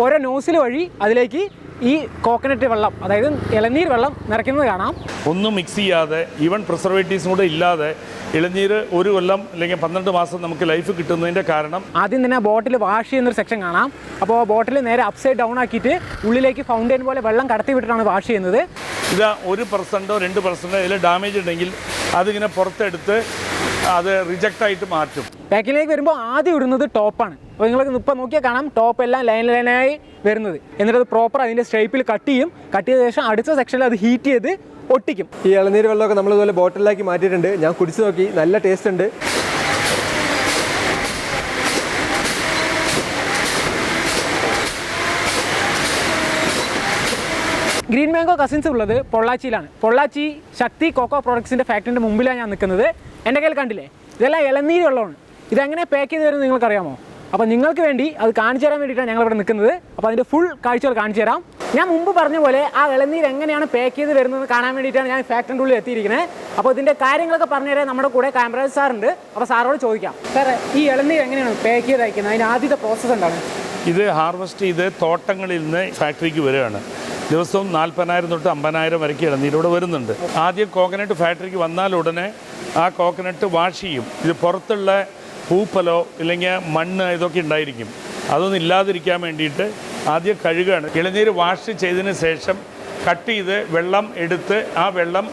ഓരോ നോസിൽ വഴി അതിലേക്ക് ഈ കോക്കനട്ട് വെള്ളം, അതായത് ഇളനീർ വെള്ളം നിറയ്ക്കുന്നത് കാണാം. ഒന്നും മിക്സ് ചെയ്യാതെ, ഈവൻ പ്രിസർവേറ്റീവ്സും കൂടെ ഇല്ലാതെ ഇളനീര് 1 കൊല്ലം അല്ലെങ്കിൽ 12 മാസം നമുക്ക് ലൈഫ് കിട്ടുന്നതിൻ്റെ കാരണം ആദ്യം തന്നെ ബോട്ടിൽ വാഷ് ചെയ്യുന്നൊരു സെക്ഷൻ കാണാം. അപ്പോൾ ബോട്ടിൽ നേരെ അപ്സൈഡ് ഡൗൺ ആക്കിയിട്ട് ഉള്ളിലേക്ക് ഫൗണ്ടെയിൻ പോലെ വെള്ളം കടത്തി വിട്ടിട്ടാണ് വാഷ് ചെയ്യുന്നത്. ഇത് 1%, 2% ഇതിൽ ഡാമേജ് ഉണ്ടെങ്കിൽ അതിങ്ങനെ പുറത്തെടുത്ത് അത് റിജക്റ്റായിട്ട് മാറ്റും. പാക്കിങ്ങിലേക്ക് വരുമ്പോൾ ആദ്യം ഇടുന്നത് ടോപ്പാണ്. അപ്പോൾ നിങ്ങൾക്ക് ഇപ്പം നോക്കിയാൽ കാണാം, ടോപ്പ് എല്ലാം ലൈനായി വരുന്നത്. എന്നിട്ട് അത് പ്രോപ്പർ അതിൻ്റെ ഷേപ്പിൽ കട്ട് ചെയ്യും. കട്ട് ചെയ്ത ശേഷം അടുത്ത സെക്ഷനിൽ അത് ഹീറ്റ് ചെയ്ത് ഒട്ടിക്കും. ഈ ഇളനീർ വെള്ളമൊക്കെ നമ്മൾ ഇതുപോലെ ബോട്ടിലാക്കി മാറ്റിയിട്ടുണ്ട്. ഞാൻ കുടിച്ച് നോക്കി, നല്ല ടേസ്റ്റ് ഉണ്ട്. ഗ്രീൻ മാംഗോ കസിൻസ് ഉള്ളത് പൊള്ളാച്ചിയിലാണ്. പൊള്ളാച്ചി ശക്തി കോക്കോ പ്രോഡക്ട്സിൻ്റെ ഫാക്ടറിൻ്റെ മുമ്പിലാണ് ഞാൻ നിൽക്കുന്നത്. എൻ്റെ കയ്യിൽ കണ്ടില്ലേ, ഇതെല്ലാം ഇളനീര് വെള്ളമാണ്. ഇതെങ്ങനെ പാക്ക് ചെയ്ത് വരുന്നത് നിങ്ങൾക്കറിയാമോ? അപ്പോൾ നിങ്ങൾക്ക് വേണ്ടി അത് കാണിച്ചു തരാൻ വേണ്ടിയിട്ടാണ് ഞങ്ങളിവിടെ നിൽക്കുന്നത്. അപ്പോൾ അതിൻ്റെ ഫുൾ കാഴ്ചകൾ കാണിച്ചു തരാം. ഞാൻ മുമ്പ് പറഞ്ഞ പോലെ ആ ഇളനീര് എങ്ങനെയാണ് പാക്ക് ചെയ്ത് വരുന്നത് കാണാൻ വേണ്ടിയിട്ടാണ് ഞാൻ ഫാക്ടറിൻ്റെ ഉള്ളിൽ എത്തിയിരിക്കുന്നത്. അപ്പോൾ ഇതിൻ്റെ കാര്യങ്ങളൊക്കെ പറഞ്ഞുതരാൻ നമ്മുടെ കൂടെ കാമറാജ് സാറുണ്ട്. അപ്പോൾ സാറോട് ചോദിക്കാം, സാറേ ഈ ഇളനീര് എങ്ങനെയാണ് പാക്ക് ചെയ്ത് അയക്കുന്നത്? അതിൻ്റെ ആദ്യത്തെ പ്രോസസ്സ് എന്താണ്? ഇത് ഹാർവെസ്റ്റ് ചെയ്ത് തോട്ടങ്ങളിൽ നിന്ന് ഫാക്ടറിക്ക് വരികയാണ്. ദിവസവും 40,000 തൊട്ട് 50,000 വരയ്ക്ക് ഇളനീരോട് വരുന്നുണ്ട്. ആദ്യം കോക്കനട്ട് ഫാക്ടറിക്ക് വന്നാൽ ഉടനെ ആ കോക്കനട്ട് വാഷ് ചെയ്യും. ഇത് പുറത്തുള്ള പൂപ്പലോ ഇല്ലെങ്കിൽ മണ്ണ് ഇതൊക്കെ ഉണ്ടായിരിക്കും. അതൊന്നും ഇല്ലാതിരിക്കാൻ വേണ്ടിയിട്ട് ആദ്യം കഴുകുകയാണ്. ഇളനീര് വാഷ് ചെയ്തതിന് ശേഷം കട്ട് ചെയ്ത് വെള്ളം എടുത്ത് ആ വെള്ളം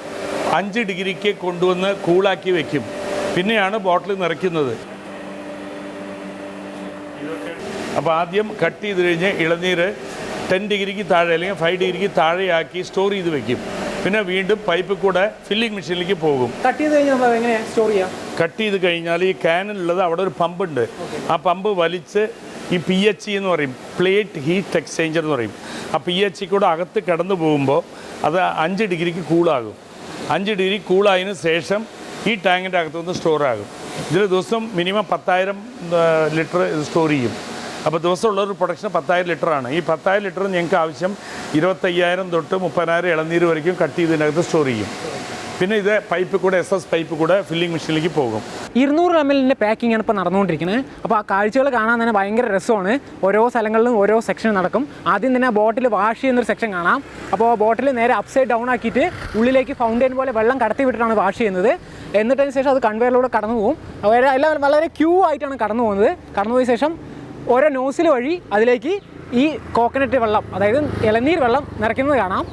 5 ഡിഗ്രിക്ക് കൊണ്ടുവന്ന് കൂളാക്കി വെക്കും. പിന്നെയാണ് ബോട്ടിൽ നിറയ്ക്കുന്നത്. അപ്പോൾ ആദ്യം കട്ട് ചെയ്ത് കഴിഞ്ഞ് ഇളനീര് 10 ഡിഗ്രിക്ക് താഴെ അല്ലെങ്കിൽ 5 ഡിഗ്രിക്ക് താഴെയാക്കി സ്റ്റോർ ചെയ്ത് വെക്കും. പിന്നെ വീണ്ടും പൈപ്പിൽ കൂടെ ഫില്ലിംഗ് മെഷീനിലേക്ക് പോകും. കട്ട് ചെയ്ത് കഴിഞ്ഞാൽ നമ്മൾ എങ്ങനെയാണ് സ്റ്റോർ ചെയ്യാം? കട്ട് ചെയ്ത് കഴിഞ്ഞാൽ ഈ ക്യാനിലുള്ളത് അവിടെ ഒരു പമ്പുണ്ട്. ആ പമ്പ് വലിച്ച് ഈ PHE എന്ന് പറയും, പ്ലേറ്റ് ഹീറ്റ് എക്സ്ചേഞ്ചർ എന്ന് പറയും. ആ PHE കൂടെ അകത്ത് കടന്നു പോകുമ്പോൾ അത് 5 ഡിഗ്രിക്ക് കൂളാകും. 5 ഡിഗ്രി കൂളായതിനു ശേഷം ഈ ടാങ്കിൻ്റെ അകത്തുനിന്ന് സ്റ്റോറാകും. ഇതിൽ ദിവസം മിനിമം 10,000 ലിറ്റർ സ്റ്റോർ ചെയ്യും. അപ്പോൾ ദിവസമുള്ളൊരു പ്രൊഡക്ഷൻ 10,000 ലിറ്ററാണ്. ഈ 10,000 ലിറ്റർ ഞങ്ങൾക്ക് ആവശ്യം 25,000 തൊട്ട് 30,000 ഇളനീര് വരയ്ക്കും കട്ട് ചെയ്തതിനകത്ത് സ്റ്റോർ ചെയ്യും. പിന്നെ ഇത് പൈപ്പ് കൂടെ SS പൈപ്പ് കൂടെ ഫില്ലിംഗ് മെഷീനിലേക്ക് പോകും. 200 ml പാക്കിംഗ് ആണ് ഇപ്പോൾ നടന്നുകൊണ്ടിരിക്കുന്നത്. അപ്പോൾ ആ കാഴ്ചകൾ കാണാൻ തന്നെ ഭയങ്കര രസമാണ്. ഓരോ സ്ഥലങ്ങളിലും ഓരോ സെക്ഷൻ നടക്കും. ആദ്യം തന്നെ ബോട്ടിൽ വാഷ് ചെയ്യുന്നൊരു സെക്ഷൻ കാണാം. അപ്പോൾ ബോട്ടിൽ നേരെ അപ്സൈഡ് ഡൗൺ ആക്കിയിട്ട് ഉള്ളിലേക്ക് ഫൗണ്ടെയിൻ പോലെ വെള്ളം കടത്തി വിട്ടിട്ടാണ് വാഷ് ചെയ്യുന്നത്. എന്നിട്ടതിന് ശേഷം അത് കൺവെയറിലൂടെ കടന്നു പോകും. എല്ലാം വളരെ ക്യൂ ആയിട്ടാണ് കടന്നു പോകുന്നത്. കടന്നുപോയ ശേഷം ഓരോ നോസിൽ വഴി അതിലേക്ക് ഈ കോക്കനട്ട് വെള്ളം, അതായത് ഇളനീർ വെള്ളം നിറയ്ക്കുന്നത് കാണാം.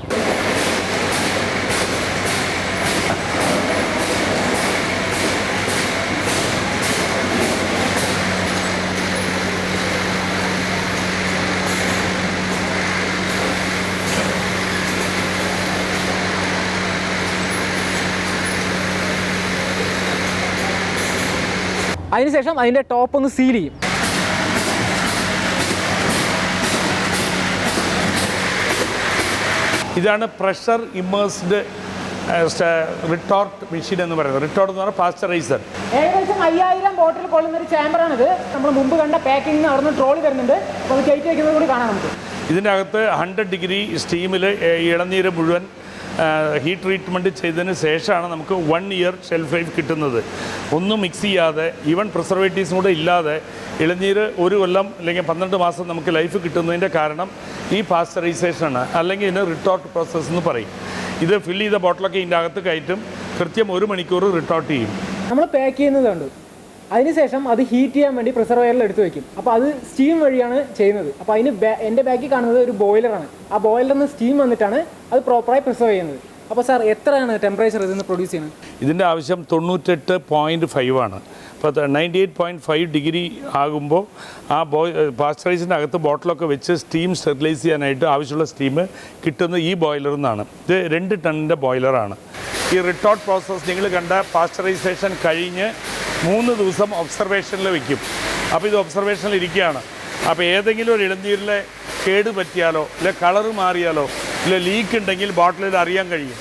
അതിനുശേഷം അതിൻ്റെ ടോപ്പ് ഒന്ന് സീൽ ചെയ്യും. ഇതാണ് പ്രഷർ ഇമ്മേഴ്സ്ഡ് റിട്ടോർട്ട് മെഷീൻ എന്ന് പറയുന്നത്. റിട്ടോർട്ട് എന്ന് പറഞ്ഞാൽ പാസ്ചറൈസർ. ഏകദേശം 5000 ബോട്ടിൽ കൊള്ളുന്ന ഒരു ചാമ്പറാണിത്. നമ്മൾ മുമ്പ് കണ്ട പാക്കിംഗ് അവിടുന്ന് ട്രോളി വരുന്നുണ്ട്. അപ്പോൾ അത് കയറ്റി വയ്ക്കുന്നത് കൂടി കാണാം നമുക്ക്. ഇതിൻ്റെ അകത്ത് 100 ഡിഗ്രി സ്റ്റീമിൽ ഇളനീര് മുഴുവൻ ഹീറ്റ് ട്രീറ്റ്മെൻറ്റ് ചെയ്തതിന് ശേഷമാണ് നമുക്ക് 1 ഇയർ ഷെൽഫ് ലൈഫ് കിട്ടുന്നത്. ഒന്നും മിക്സ് ചെയ്യാതെ, ഈവൻ പ്രിസർവേറ്റീവ്സും കൂടെ ഇല്ലാതെ ഇളനീര് 1 കൊല്ലം അല്ലെങ്കിൽ 12 മാസം നമുക്ക് ലൈഫ് കിട്ടുന്നതിൻ്റെ കാരണം ഈ പാസ്ചറൈസേഷനാണ്. അല്ലെങ്കിൽ ഇതിന് റിട്ടോർട്ട് പ്രോസസ്സ് എന്ന് പറയും. ഇത് ഫില്ല് ചെയ്ത ബോട്ടിലൊക്കെ ഇതിൻ്റെ അകത്ത് കയറ്റും. കൃത്യം 1 മണിക്കൂർ റിട്ടോർട്ട് ചെയ്യും. നമ്മൾ പാക്ക് ചെയ്യുന്നതുണ്ട്. അതിനുശേഷം അത് ഹീറ്റ് ചെയ്യാൻ വേണ്ടി പ്രിസർവെയറിൽ എടുത്ത് വയ്ക്കും. അപ്പോൾ അത് സ്റ്റീം വഴിയാണ് ചെയ്യുന്നത്. അപ്പോൾ അതിന് എൻ്റെ ബാക്കിൽ കാണുന്നത് ഒരു ബോയിലറാണ്. ആ ബോയിലറിൽ നിന്ന് സ്റ്റീം വന്നിട്ടാണ് അത് പ്രോപ്പറായി പ്രിസർവ് ചെയ്യുന്നത്. അപ്പോൾ സാർ എത്രയാണ് ടെമ്പറേച്ചർ ഇതിന് പ്രൊഡ്യൂസ് ചെയ്യുന്നത്? ഇതിൻ്റെ ആവശ്യം 98.5 ആണ്. അപ്പോൾ 98.5 ഡിഗ്രി ആകുമ്പോൾ ആ പാസ്ചറൈസിൻ്റെ അകത്ത് ബോട്ടിലൊക്കെ വെച്ച് സ്റ്റീം സ്റ്റെറിലൈസ് ചെയ്യാനായിട്ട് ആവശ്യമുള്ള സ്റ്റീം കിട്ടുന്നത് ഈ ബോയിലറിൽ നിന്നാണ്. ഇത് 2 ടണ്ണിൻ്റെ ബോയിലറാണ്. ഈ റിട്ടോർട്ട് പ്രോസസ്സ് നിങ്ങൾ കണ്ട പാസ്ചറൈസേഷൻ കഴിഞ്ഞ് 3 ദിവസം ഒബ്സർവേഷനിൽ വയ്ക്കും. അപ്പോൾ ഇത് ഒബ്സർവേഷനിൽ ഇരിക്കുകയാണ്. അപ്പോൾ ഏതെങ്കിലും ഒരു ഇളനീരിലെ കേട് പറ്റിയാലോ ഇല്ല കളറ് മാറിയാലോ ഇല്ല ലീക്ക് ഉണ്ടെങ്കിൽ ബോട്ടിലിൽ അറിയാൻ കഴിയും.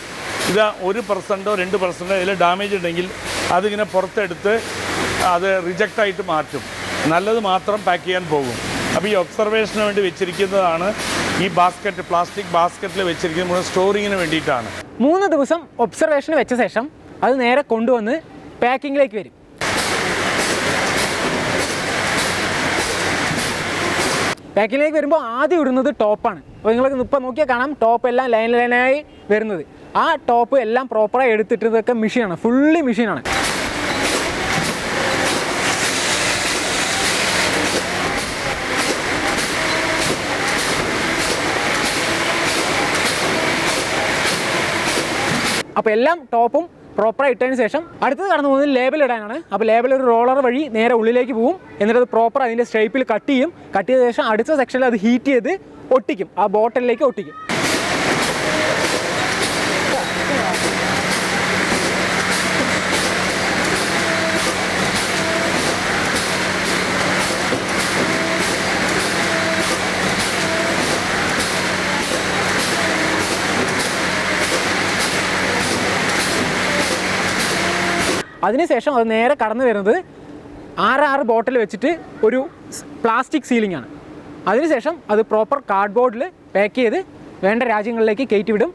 ഇത് 1%, 2% ഇതിൽ ഡാമേജ് ഉണ്ടെങ്കിൽ അതിങ്ങനെ പുറത്തെടുത്ത് അത് റിജക്റ്റായിട്ട് മാറ്റും. നല്ലത് മാത്രം പാക്ക് ചെയ്യാൻ പോകും. അപ്പോൾ ഈ ഒബ്സർവേഷന് വേണ്ടി വെച്ചിരിക്കുന്നതാണ് ഈ ബാസ്ക്കറ്റ്, പ്ലാസ്റ്റിക് ബാസ്ക്കറ്റിൽ വെച്ചിരിക്കുന്നത് മുഴുവൻ സ്റ്റോറിങ്ങിന് വേണ്ടിയിട്ടാണ്. 3 ദിവസം ഒബ്സർവേഷന് വെച്ച ശേഷം അത് നേരെ കൊണ്ടുവന്ന് പാക്കിങ്ങിലേക്ക് വരും. പാക്കിങ്ങിലേക്ക് വരുമ്പോൾ ആദ്യം ഇടുന്നത് ടോപ്പാണ്. അപ്പോൾ നിങ്ങൾക്ക് ഇപ്പോൾ നോക്കിയാൽ കാണാം ടോപ്പ് എല്ലാം ലൈനായി വരുന്നത്. ആ ടോപ്പ് എല്ലാം പ്രോപ്പറായി എടുത്തിട്ടതൊക്കെ മെഷീനാണ്, ഫുള്ളി മെഷീനാണ്. അപ്പോൾ എല്ലാം ടോപ്പും പ്രോപ്പറായി ഇട്ടതിന് ശേഷം അടുത്തത് കടന്നു പോകുന്നത് ലേബൽ ഇടാനാണ്. അപ്പോൾ ലേബൽ ഒരു റോളർ വഴി നേരെ ഉള്ളിലേക്ക് പോകും. എന്നിട്ട് അത് പ്രോപ്പർ അതിൻ്റെ സ്റ്റൈപ്പിൽ കട്ട് ചെയ്യും. കട്ട് ചെയ്ത ശേഷം അടുത്ത സെക്ഷനിൽ അത് ഹീറ്റ് ചെയ്ത് ഒട്ടിക്കും, ആ ബോട്ടിലേക്ക് ഒട്ടിക്കും. അതിനുശേഷം അത് നേരെ കടന്നു വരുന്നത് 6 ബോട്ടിൽ വെച്ചിട്ട് ഒരു പ്ലാസ്റ്റിക് സീലിംഗ് ആണ്. അതിനുശേഷം അത് പ്രോപ്പർ കാർഡ്ബോർഡിൽ പാക്ക് ചെയ്ത് വേണ്ട രാജ്യങ്ങളിലേക്ക് കയറ്റി വിടും.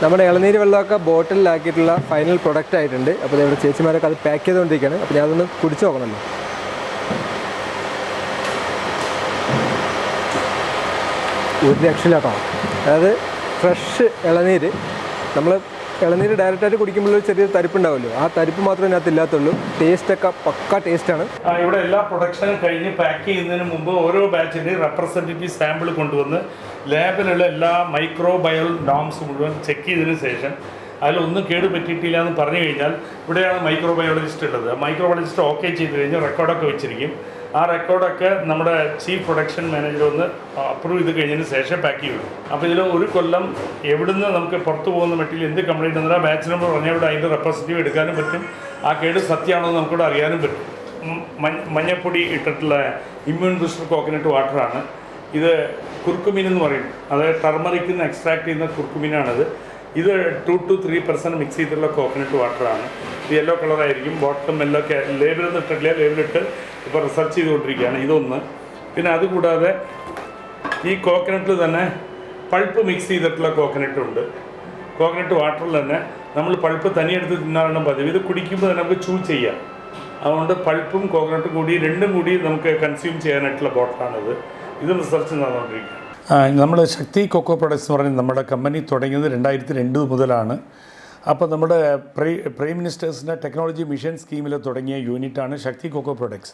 നമ്മുടെ ഇളനീര് വെള്ളമൊക്കെ ബോട്ടിലാക്കിയിട്ടുള്ള ഫൈനൽ പ്രൊഡക്റ്റ് ആയിട്ടുണ്ട്. അപ്പോൾ ഇവിടെ ചേച്ചിമാരൊക്കെ അത് പാക്ക് ചെയ്തുകൊണ്ടിരിക്കുകയാണ്. അപ്പോൾ ഞാനതൊന്ന് കുടിച്ച് നോക്കണമല്ലോ. ഒരു രക്ഷയില്ല കേട്ടോ. അതായത് ഫ്രഷ് ഇളനീര്, നമ്മൾ ഇളനീര് ഡയറക്റ്റായിട്ട് കുടിക്കുമ്പോൾ ഒരു ചെറിയൊരു തരിപ്പുണ്ടാവുമല്ലോ, ആ തരിപ്പ് മാത്രമേ ഇതിനകത്ത് ഇല്ലാത്തുള്ളൂ. ടേസ്റ്റൊക്കെ പക്ക ടേസ്റ്റാണ്. ഇവിടെ എല്ലാ പ്രൊഡക്ഷനും കഴിഞ്ഞ് പാക്ക് ചെയ്യുന്നതിന് മുമ്പ് ഓരോ ബാച്ചിൻ്റെ റെപ്രസെൻറ്റേറ്റീവ് സാമ്പിൾ കൊണ്ടുവന്ന് ലാബിലുള്ള എല്ലാ മൈക്രോബയോൾ നോംസ് മുഴുവൻ ചെക്ക് ചെയ്തതിന് ശേഷം അതിലൊന്നും കേട് പറ്റിയിട്ടില്ല എന്ന് പറഞ്ഞു കഴിഞ്ഞാൽ ഇവിടെയാണ് മൈക്രോബയോളജിസ്റ്റ് ഉള്ളത്. മൈക്രോബയോളജിസ്റ്റ് ഓക്കെ ചെയ്ത് കഴിഞ്ഞാൽ റെക്കോർഡൊക്കെ വെച്ചിരിക്കും. ആ റെക്കോർഡൊക്കെ നമ്മുടെ ചീഫ് പ്രൊഡക്ഷൻ മാനേജർ ഒന്ന് അപ്രൂവ് ചെയ്ത് കഴിഞ്ഞതിന് ശേഷം പാക്ക് ചെയ്യും. അപ്പോൾ ഇതിൽ ഒരു കൊല്ലം എവിടുന്ന് നമുക്ക് പുറത്ത് പോകുന്ന മട്ടിൽ എന്ത് കംപ്ലൈൻറ്റ് വന്നാൽ ആ ബാച്ച് നമ്പർ പറഞ്ഞാൽ ഇവിടെ അതിൻ്റെ റെപ്രസെൻറ്റേറ്റീവ് എടുക്കാനും പറ്റും. ആ കേട് സത്യമാണോ എന്ന് നമുക്കിവിടെ അറിയാനും പറ്റും. മഞ്ഞപ്പൊടി ഇട്ടിട്ടുള്ള ഇമ്മ്യൂൺ ബൂസ്റ്റർ കോക്കനട്ട് വാട്ടറാണ് ഇത്. കുർക്കുമിൻ എന്ന് പറയും, അതായത് ടർമറിക്കിൽ നിന്ന് എക്സ്ട്രാക്ട് ചെയ്യുന്ന കുർക്കുമിനാണത്. ഇത് 2 to 3% മിക്സ് ചെയ്തിട്ടുള്ള കോക്കനട്ട് വാട്ടറാണ്. ഇത് യെല്ലോ കളറായിരിക്കും. ബോട്ടം എല്ലോ ലേബിളൊന്നും ഇട്ടിട്ടില്ല, ലേബിളിട്ട് ഇപ്പോൾ റിസർച്ച് ചെയ്തുകൊണ്ടിരിക്കുകയാണ്. ഇതൊന്ന്. പിന്നെ അതുകൂടാതെ ഈ കോക്കനട്ടിൽ തന്നെ പൾപ്പ് മിക്സ് ചെയ്തിട്ടുള്ള കോക്കനട്ടുണ്ട്. കോക്കനട്ട് വാട്ടറിൽ തന്നെ നമ്മൾ പൾപ്പ് തനിയെടുത്ത് തിന്നാറാണ് പതിവ്. ഇത് കുടിക്കുമ്പോൾ തന്നെ നമുക്ക് ചൂ ചെയ്യാം. അതുകൊണ്ട് പൾപ്പും കോക്കനട്ടും കൂടി രണ്ടും കൂടി നമുക്ക് കൺസ്യൂം ചെയ്യാനായിട്ടുള്ള ബോട്ടിലാണിത്. ഇത് റിസർച്ച് നടന്നുകൊണ്ടിരിക്കുകയാണ്. നമ്മൾ ശക്തി കൊക്കോ പ്രൊഡക്ട്സ് എന്ന് പറയുന്നത് നമ്മുടെ കമ്പനി തുടങ്ങിയത് 2002 മുതലാണ്. അപ്പോൾ നമ്മുടെ പ്രൈം മിനിസ്റ്റേഴ്സിൻ്റെ ടെക്നോളജി മിഷൻ സ്കീമിൽ തുടങ്ങിയ യൂണിറ്റാണ് ശക്തി കൊക്കോ പ്രൊഡക്ട്സ്.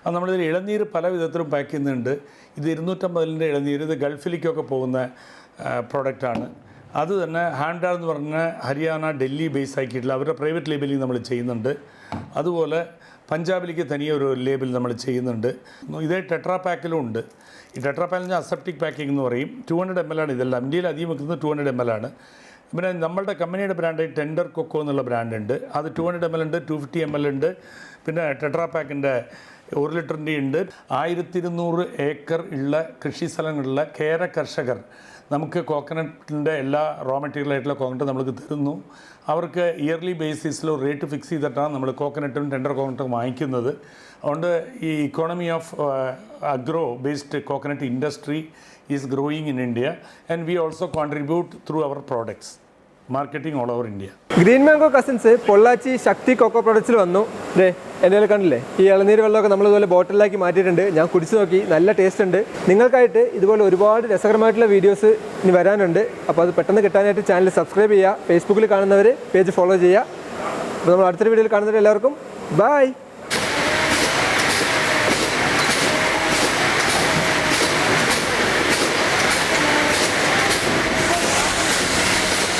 അത് നമ്മളിതിൽ ഇളനീര് പല വിധത്തിലും പാക്ക് ചെയ്യുന്നുണ്ട്. ഇത് 250 ഇളനീര്, ഇത് ഗൾഫിലേക്കൊക്കെ പോകുന്ന പ്രോഡക്റ്റാണ്. അത് തന്നെ ഹാൻഡാർ എന്ന് പറഞ്ഞ ഹരിയാന, ഡൽഹി ബേസ് ആക്കിയിട്ടുള്ള അവരുടെ പ്രൈവറ്റ് ലേബലിംഗ് നമ്മൾ ചെയ്യുന്നുണ്ട്. അതുപോലെ പഞ്ചാബിലേക്ക് തനിയെ ഒരു ലേബിൾ നമ്മൾ ചെയ്യുന്നുണ്ട്. ഇതേ ടെട്രാ പാക്കിലും ഉണ്ട്. ഈ ടെട്രാ പാക്കിൽ അസെപ്റ്റിക് പാക്കിംഗ് എന്ന് പറയും. 200 ml ആണ് ഇതെല്ലാം. ഇന്ത്യയിൽ അധികം വെക്കുന്നത് 200 ml ആണ്. പിന്നെ നമ്മളുടെ കമ്പനിയുടെ ബ്രാൻഡായി ടെൻഡർ കൊക്കോ എന്നുള്ള ബ്രാൻഡുണ്ട്. അത് 200 ml ഉണ്ട്, 250 ml ഉണ്ട്. പിന്നെ ടെട്രാ പാക്കിൻ്റെ 1 ലിറ്ററിൻ്റെ ഉണ്ട്. 1200 ഏക്കർ ഉള്ള കൃഷി സ്ഥലങ്ങളിലുള്ള കേര കർഷകർ നമുക്ക് കോക്കനട്ടിൻ്റെ എല്ലാ റോ മെറ്റീരിയലായിട്ടുള്ള കോക്കനട്ട് നമുക്ക് തരുന്നു. അവർക്ക് ഇയർലി ബേസിസിൽ റേറ്റ് ഫിക്സ് ചെയ്തിട്ടാണ് നമ്മൾ കോക്കനട്ടും ടെൻഡർ കോക്കനട്ടും വാങ്ങിക്കുന്നത്. അതുകൊണ്ട് ഈ economy of agro based coconut industry is growing in India and we also contribute through our products marketing all over India. Green mango cousins Pollachi Sakthi coco പ്രൊഡക്ട്സിൽ വന്നു. എൻ്റെ കണ്ടില്ലേ, ഈ ഇളനീര് വെള്ളമൊക്കെ നമ്മളിതുപോലെ ബോട്ടിലാക്കി മാറ്റിയിട്ടുണ്ട്. ഞാൻ കുടിച്ച് നോക്കി, നല്ല ടേസ്റ്റ് ഉണ്ട്. നിങ്ങൾക്കായിട്ട് ഇതുപോലെ ഒരുപാട് രസകരമായിട്ടുള്ള വീഡിയോസ് ഇനി വരാനുണ്ട്. അപ്പോൾ അത് പെട്ടെന്ന് കിട്ടാനായിട്ട് ചാനൽ സബ്സ്ക്രൈബ് ചെയ്യുക. ഫേസ്ബുക്കിൽ കാണുന്നവർ പേജ് ഫോളോ ചെയ്യുക. അപ്പോൾ നമ്മൾ അടുത്തൊരു വീഡിയോയിൽ കാണുന്നവർ എല്ലാവർക്കും ബൈ.